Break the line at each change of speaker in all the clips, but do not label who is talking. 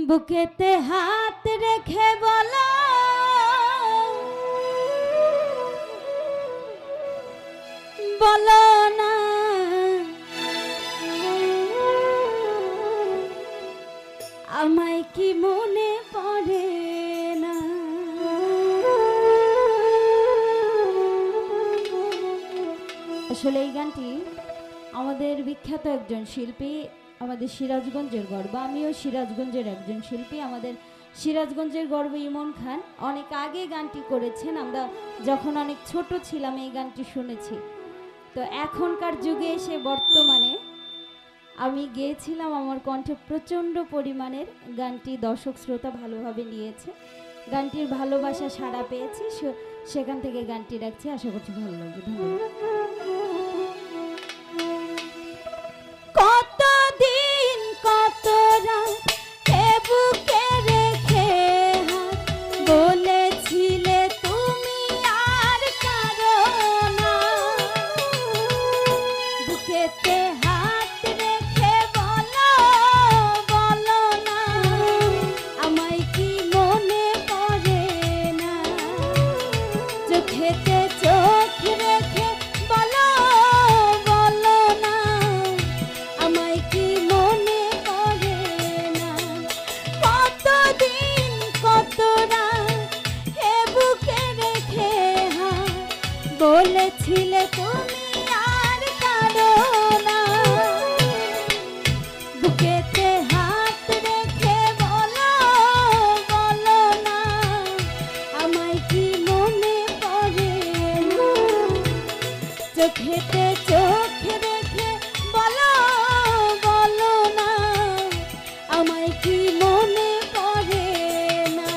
বুকেতে হাত রেখে বলো বলো না আমায় কি মনে পড়ে না। আসলে এই গানটি আমাদের বিখ্যাত একজন শিল্পী, আমাদের সিরাজগঞ্জের গর্ব, আমিও সিরাজগঞ্জের একজন শিল্পী। আমাদের সিরাজগঞ্জের গর্ব ইমন খান অনেক আগে গানটি করেছেন, আমরা যখন অনেক ছোট ছিলাম এই গানটি শুনেছি। তো এখনকার যুগে এসে বর্তমানে আমি গেয়েছিলাম, আমার কণ্ঠে প্রচণ্ড পরিমাণের গানটি দর্শক শ্রোতা ভালোভাবে নিয়েছে, গানটির ভালোবাসা সাড়া পেয়েছি, সেখান থেকে গানটি রাখছি, আশা করছি ভালো লাগবে। ধন্যবাদ। কতদিন কত রাত এ বুকে রেখে বলেছিলে তুমি আর কারো না, বুকেতে হাত রেখে বলো বলো না আমায় কি মনে পড়ে না, চোখেতে চোখ রেখে বলো বলো না আমায় কি মনে পড়ে না। কতদিন কত রাত হে বুকে রেখে বলেছিলে তুমি আর কারো না, বুকেতে হাত রেখে বলো বলো না আমায় কি মনে পড়ে না, চোখেতে চোখ রেখে বলো বলো না আমায় কি মনে পড়ে না।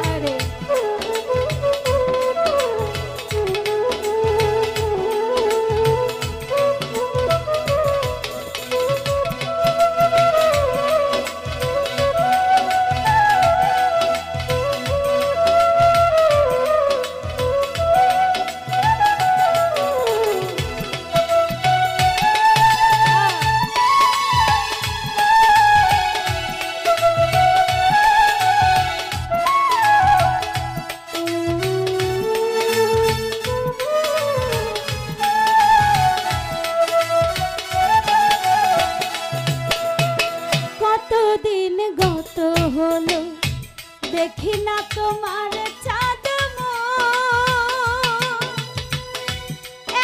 আরে কতদিন গত হলো দেখি না তোমার চাঁদ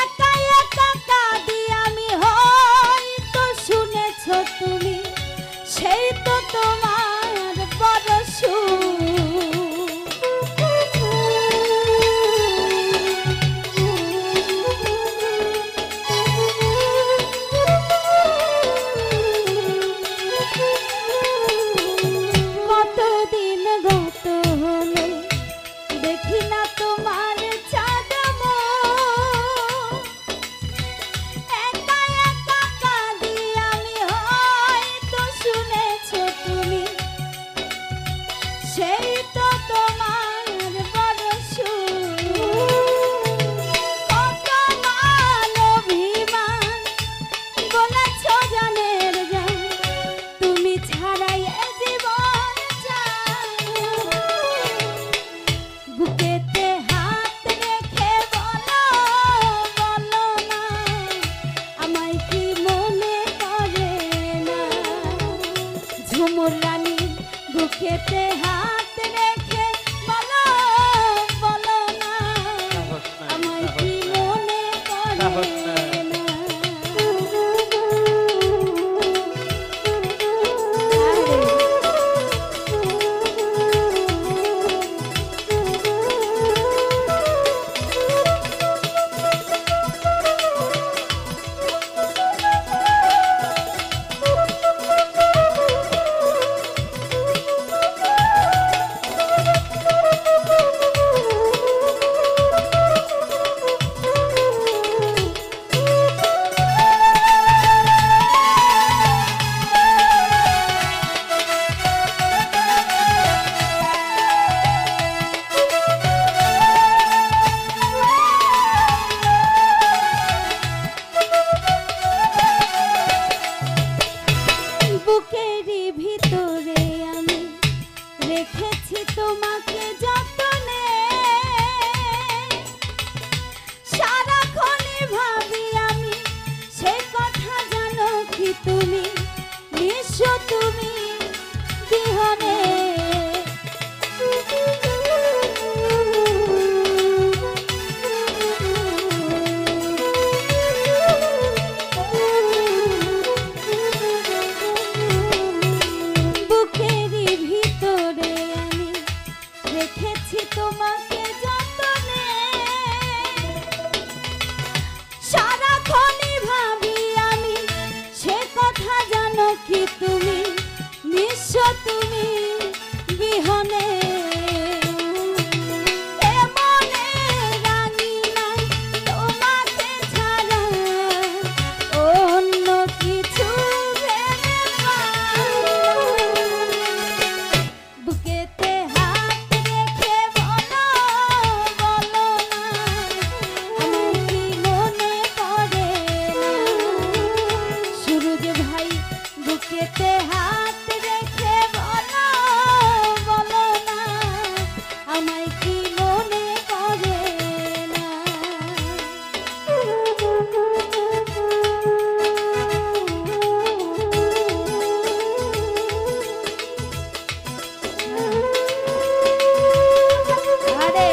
একা একা কাঁদি আমি, হয়তো শুনেছ তুমি সেই তো তোমার বড় কতদিন গত হলো দেখি না তোমার চাঁদ একা একা কাঁদি আমি, হয়তো শুনেছ তুমি সেই তো তোমার বড় কত মান অভিমান বলেছ জানের জান তুমি ছাড়াই এ জীবন যায়, বুকেতে হাত রেখে বলো বলো না আমায় কি মনে পড়ে না, ঝুমুর রানী বুকেতে হাত রেখে বলো বলো না আমায় কি মনে পড়ে না। বুকেরই ভিতরে আমি রেখেছি তোমাকে যতনে, সারাক্ষণই ভাবি আমি সে কথা জানো কি তুমি, নিঃস্ব তুমি বিহনে। বুকেরই ভিতরে আমি রেখেছি তোমাকে যতনে, সারাক্ষণই ভাবি আমি সে কথা জানো কি তুমি, নিঃস্ব তুমি বিহনে। বুকেতে হাত রেখে বলো বলো না আমায় কি মনে পড়ে না। আরে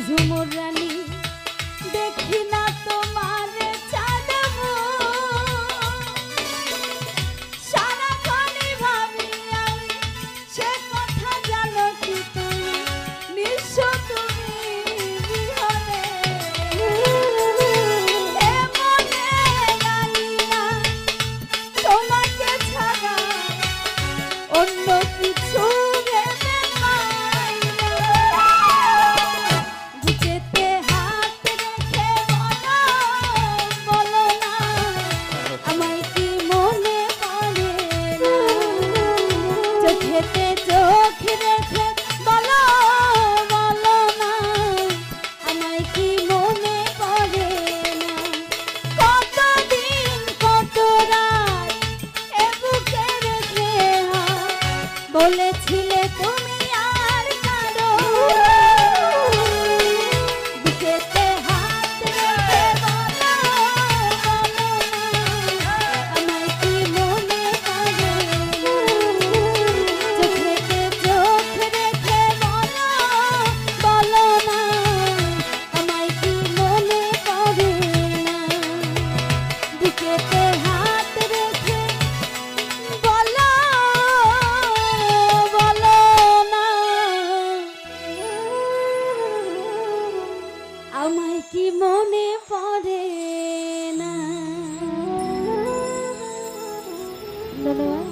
ঝুমুর রানী দেখি না তোমার চাঁদব, সারাক্ষণই ভাবি আমি সে কথা জানো কি তুমি, নিঃস্ব তুমি বিহনে। মনে রাখি না তোমাকে ছাড়া অন্য কিছু চোখ রেখে বলো বলো না আমায় কি মনে পড়ে না। কতদিন কত রাত এ বুকে রেখে বলেছিলে তুমি আর কারো, বুকেতে হাত রেখে বলো বলো না আমায় কি মনে পড়ে না। চোখ রেখে বলো বলো না আমায় কি মনে পড়ে না। বুকেতে হাত রেখে বলো বলো না আমায় কি মনে পড়ে না। ধন্যবাদ।